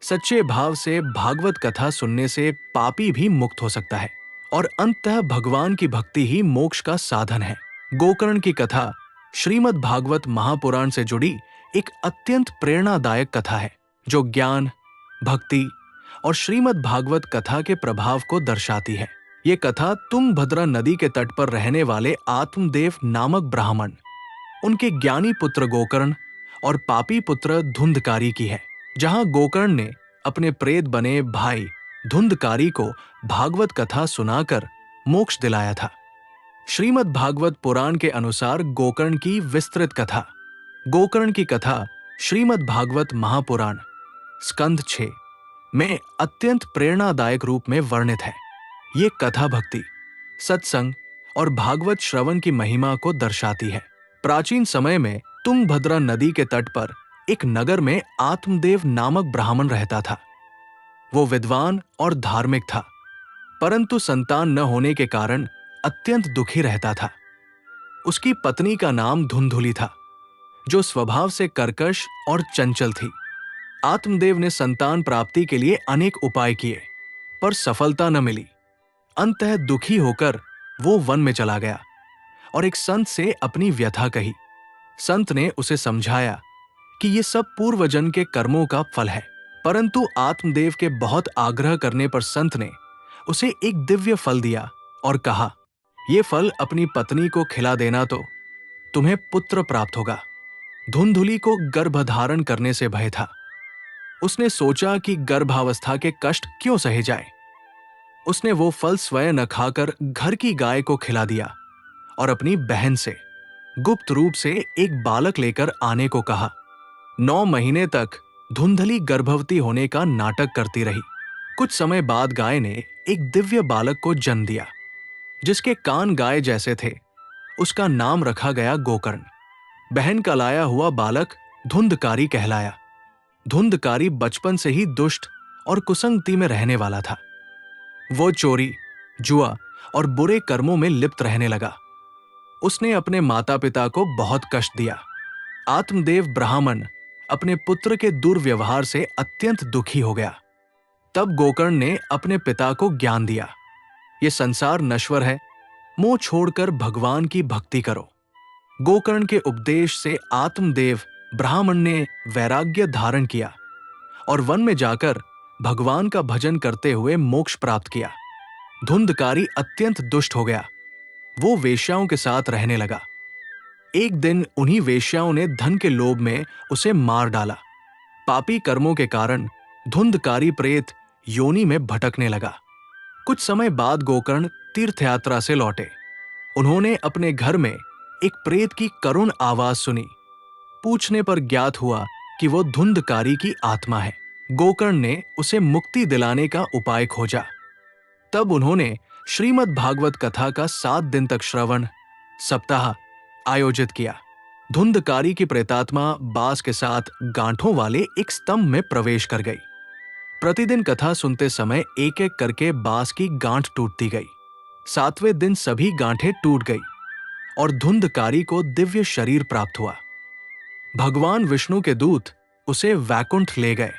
सच्चे भाव से भागवत कथा सुनने से पापी भी मुक्त हो सकता है और अंततः भगवान की भक्ति ही मोक्ष का साधन है। गोकर्ण की कथा श्रीमद् भागवत महापुराण से जुड़ी एक अत्यंत प्रेरणादायक कथा है, जो ज्ञान, भक्ति और श्रीमद् भागवत कथा के प्रभाव को दर्शाती है। ये कथा तुंगभद्रा नदी के तट पर रहने वाले आत्मदेव नामक ब्राह्मण, उनके ज्ञानी पुत्र गोकर्ण और पापी पुत्र धुंधकारी की है। जहां गोकर्ण ने अपने प्रेत बने भाई धुंधकारी को भागवत कथा सुनाकर मोक्ष दिलाया था। श्रीमद् भागवत पुराण के अनुसार गोकर्ण की विस्तृत कथा। गोकर्ण की कथा श्रीमद् भागवत महापुराण स्कंध 6 में अत्यंत प्रेरणादायक रूप में वर्णित है। ये कथा भक्ति, सत्संग और भागवत श्रवण की महिमा को दर्शाती है। प्राचीन समय में तुंगभद्रा नदी के तट पर एक नगर में आत्मदेव नामक ब्राह्मण रहता था। वो विद्वान और धार्मिक था, परंतु संतान न होने के कारण अत्यंत दुखी रहता था। उसकी पत्नी का नाम धुंधुली था, जो स्वभाव से कर्कश और चंचल थी। आत्मदेव ने संतान प्राप्ति के लिए अनेक उपाय किए, पर सफलता न मिली। अंततः दुखी होकर वो वन में चला गया और एक संत से अपनी व्यथा कही। संत ने उसे समझाया कि ये सब पूर्वजन्म के कर्मों का फल है, परंतु आत्मदेव के बहुत आग्रह करने पर संत ने उसे एक दिव्य फल दिया और कहा, ये फल अपनी पत्नी को खिला देना तो तुम्हें पुत्र प्राप्त होगा। धुंधुली को गर्भधारण करने से भय था। उसने सोचा कि गर्भावस्था के कष्ट क्यों सहे जाए। उसने वो फल स्वयं न खाकर घर की गाय को खिला दिया और अपनी बहन से गुप्त रूप से एक बालक लेकर आने को कहा। 9 महीने तक धुंधली गर्भवती होने का नाटक करती रही। कुछ समय बाद गाय ने एक दिव्य बालक को जन्म दिया, जिसके कान गाय जैसे थे। उसका नाम रखा गया गोकर्ण। बहन का लाया हुआ बालक धुंधकारी कहलाया। धुंधकारी बचपन से ही दुष्ट और कुसंगति में रहने वाला था। वो चोरी, जुआ और बुरे कर्मों में लिप्त रहने लगा। उसने अपने माता पिता को बहुत कष्ट दिया। आत्मदेव ब्राह्मण अपने पुत्र के दुर्व्यवहार से अत्यंत दुखी हो गया। तब गोकर्ण ने अपने पिता को ज्ञान दिया, ये संसार नश्वर है, मोह छोड़कर भगवान की भक्ति करो। गोकर्ण के उपदेश से आत्मदेव ब्राह्मण ने वैराग्य धारण किया और वन में जाकर भगवान का भजन करते हुए मोक्ष प्राप्त किया। धुंधकारी अत्यंत दुष्ट हो गया। वो वेश्याओं के साथ रहने लगा। एक दिन उन्हीं वेश्याओं ने धन के लोभ में उसे मार डाला। पापी कर्मों के कारण धुंधकारी प्रेत योनि में भटकने लगा। कुछ समय बाद गोकर्ण तीर्थयात्रा से लौटे। उन्होंने अपने घर में एक प्रेत की करुण आवाज सुनी। पूछने पर ज्ञात हुआ कि वो धुंधकारी की आत्मा है। गोकर्ण ने उसे मुक्ति दिलाने का उपाय खोजा। तब उन्होंने श्रीमद् भागवत कथा का 7 दिन तक श्रवण सप्ताह आयोजित किया। धुंधकारी की प्रेतात्मा बांस के साथ गांठों वाले एक स्तंभ में प्रवेश कर गई। प्रतिदिन कथा सुनते समय एक एक करके बांस की गांठ टूटती गई। 7वें दिन सभी गांठें टूट गई और धुंधकारी को दिव्य शरीर प्राप्त हुआ। भगवान विष्णु के दूत उसे वैकुंठ ले गए।